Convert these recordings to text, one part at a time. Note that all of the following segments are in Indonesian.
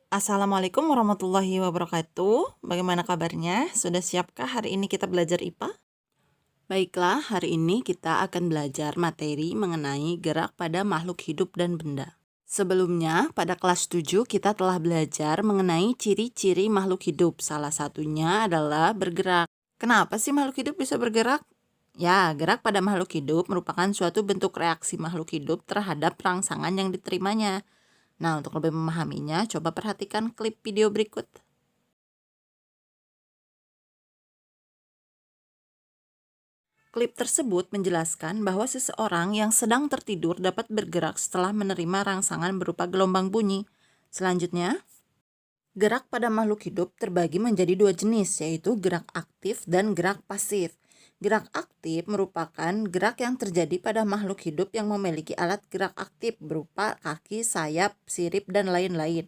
Assalamualaikum warahmatullahi wabarakatuh. Bagaimana kabarnya? Sudah siapkah hari ini kita belajar IPA? Baiklah, hari ini kita akan belajar materi mengenai gerak pada makhluk hidup dan benda. Sebelumnya, pada kelas 7 kita telah belajar mengenai ciri-ciri makhluk hidup. Salah satunya adalah bergerak. Kenapa sih makhluk hidup bisa bergerak? Ya, gerak pada makhluk hidup merupakan suatu bentuk reaksi makhluk hidup terhadap rangsangan yang diterimanya. Nah, untuk lebih memahaminya, coba perhatikan klip video berikut. Klip tersebut menjelaskan bahwa seseorang yang sedang tertidur dapat bergerak setelah menerima rangsangan berupa gelombang bunyi. Selanjutnya, gerak pada makhluk hidup terbagi menjadi dua jenis, yaitu gerak aktif dan gerak pasif. Gerak aktif merupakan gerak yang terjadi pada makhluk hidup yang memiliki alat gerak aktif berupa kaki, sayap, sirip, dan lain-lain.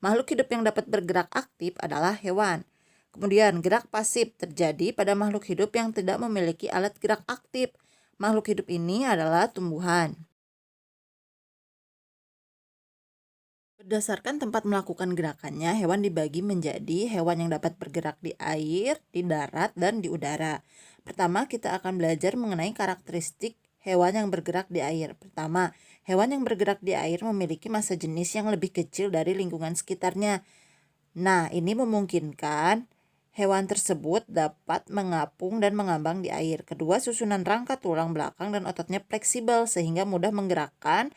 Makhluk hidup yang dapat bergerak aktif adalah hewan. Kemudian gerak pasif terjadi pada makhluk hidup yang tidak memiliki alat gerak aktif. Makhluk hidup ini adalah tumbuhan. Berdasarkan tempat melakukan gerakannya, hewan dibagi menjadi hewan yang dapat bergerak di air, di darat, dan di udara. Pertama, kita akan belajar mengenai karakteristik hewan yang bergerak di air. Pertama, hewan yang bergerak di air memiliki massa jenis yang lebih kecil dari lingkungan sekitarnya. Nah, ini memungkinkan hewan tersebut dapat mengapung dan mengambang di air. Kedua, susunan rangka tulang belakang dan ototnya fleksibel sehingga mudah menggerakkan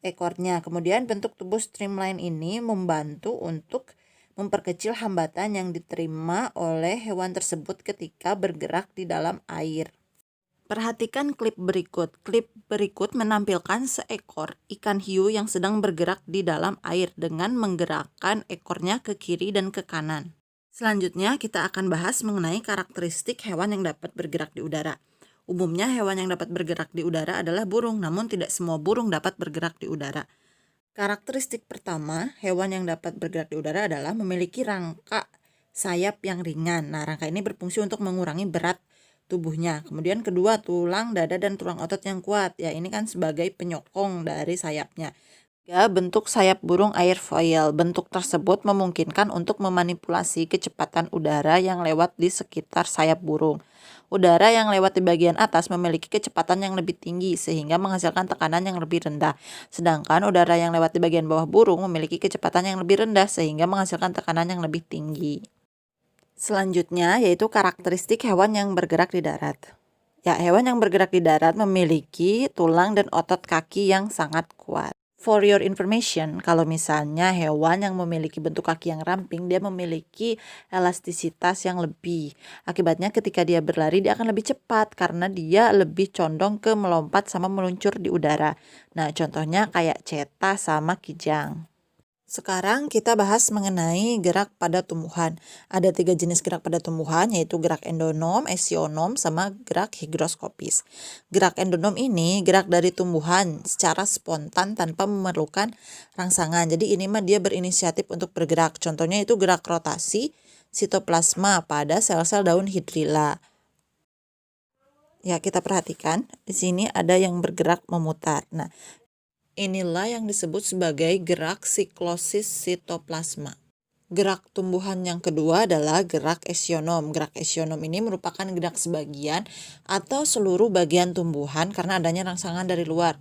ekornya. Kemudian bentuk tubuh streamline ini membantu untuk memperkecil hambatan yang diterima oleh hewan tersebut ketika bergerak di dalam air. Perhatikan klip berikut. Klip berikut menampilkan seekor ikan hiu yang sedang bergerak di dalam air dengan menggerakkan ekornya ke kiri dan ke kanan. Selanjutnya kita akan bahas mengenai karakteristik hewan yang dapat bergerak di udara. Umumnya hewan yang dapat bergerak di udara adalah burung, namun tidak semua burung dapat bergerak di udara. Karakteristik pertama, hewan yang dapat bergerak di udara adalah memiliki rangka sayap yang ringan. Nah, rangka ini berfungsi untuk mengurangi berat tubuhnya. Kemudian kedua, tulang dada dan tulang otot yang kuat. Ya, ini kan sebagai penyokong dari sayapnya. Bentuk sayap burung airfoil. Bentuk tersebut memungkinkan untuk memanipulasi kecepatan udara yang lewat di sekitar sayap burung. Udara yang lewat di bagian atas memiliki kecepatan yang lebih tinggi sehingga menghasilkan tekanan yang lebih rendah. Sedangkan udara yang lewat di bagian bawah burung memiliki kecepatan yang lebih rendah sehingga menghasilkan tekanan yang lebih tinggi. Selanjutnya yaitu karakteristik hewan yang bergerak di darat. Ya, hewan yang bergerak di darat memiliki tulang dan otot kaki yang sangat kuat. For your information, kalau misalnya hewan yang memiliki bentuk kaki yang ramping, dia memiliki elastisitas yang lebih. Akibatnya ketika dia berlari, dia akan lebih cepat karena dia lebih condong ke melompat sama meluncur di udara. Nah, contohnya kayak cheetah sama kijang. Sekarang kita bahas mengenai gerak pada tumbuhan. Ada 3 jenis gerak pada tumbuhan, yaitu gerak endonom, esionom, sama gerak higroskopis. Gerak endonom ini gerak dari tumbuhan secara spontan tanpa memerlukan rangsangan. Jadi ini mah dia berinisiatif untuk bergerak. Contohnya itu gerak rotasi sitoplasma pada sel-sel daun hidrilla. Ya, kita perhatikan di sini ada yang bergerak memutar. Nah, inilah yang disebut sebagai gerak siklosis sitoplasma. Gerak tumbuhan yang kedua adalah gerak esionom. Gerak esionom ini merupakan gerak sebagian atau seluruh bagian tumbuhan karena adanya rangsangan dari luar.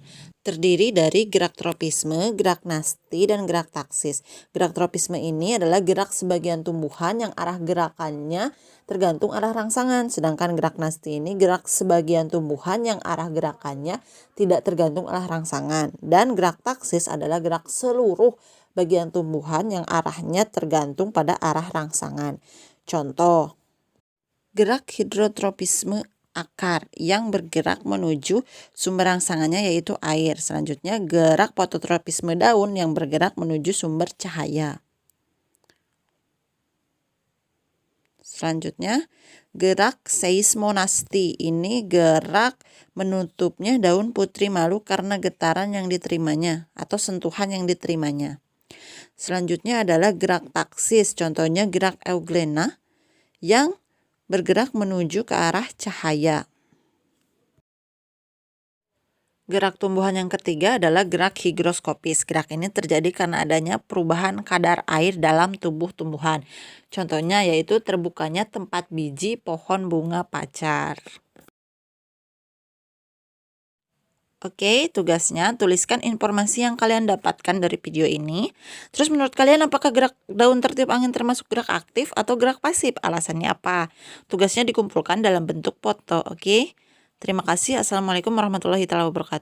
Terdiri dari gerak tropisme, gerak nasti, dan gerak taksis. Gerak tropisme ini adalah gerak sebagian tumbuhan yang arah gerakannya tergantung arah rangsangan. Sedangkan gerak nasti ini gerak sebagian tumbuhan yang arah gerakannya tidak tergantung arah rangsangan. Dan gerak taksis adalah gerak seluruh bagian tumbuhan yang arahnya tergantung pada arah rangsangan. Contoh, gerak hidrotropisme akar yang bergerak menuju sumber rangsangannya yaitu air. Selanjutnya gerak fototropisme daun yang bergerak menuju sumber cahaya. Selanjutnya gerak seismonasti, ini gerak menutupnya daun putri malu karena getaran yang diterimanya atau sentuhan yang diterimanya. Selanjutnya adalah gerak taksis, contohnya gerak euglena yang bergerak menuju ke arah cahaya. Gerak tumbuhan yang ketiga adalah gerak higroskopis. Gerak ini terjadi karena adanya perubahan kadar air dalam tubuh tumbuhan. Contohnya yaitu terbukanya tempat biji pohon bunga pacar. Oke, tugasnya tuliskan informasi yang kalian dapatkan dari video ini. Terus menurut kalian apakah gerak daun tertiup angin termasuk gerak aktif atau gerak pasif? Alasannya apa? Tugasnya dikumpulkan dalam bentuk foto, oke? Terima kasih. Assalamualaikum warahmatullahi wabarakatuh.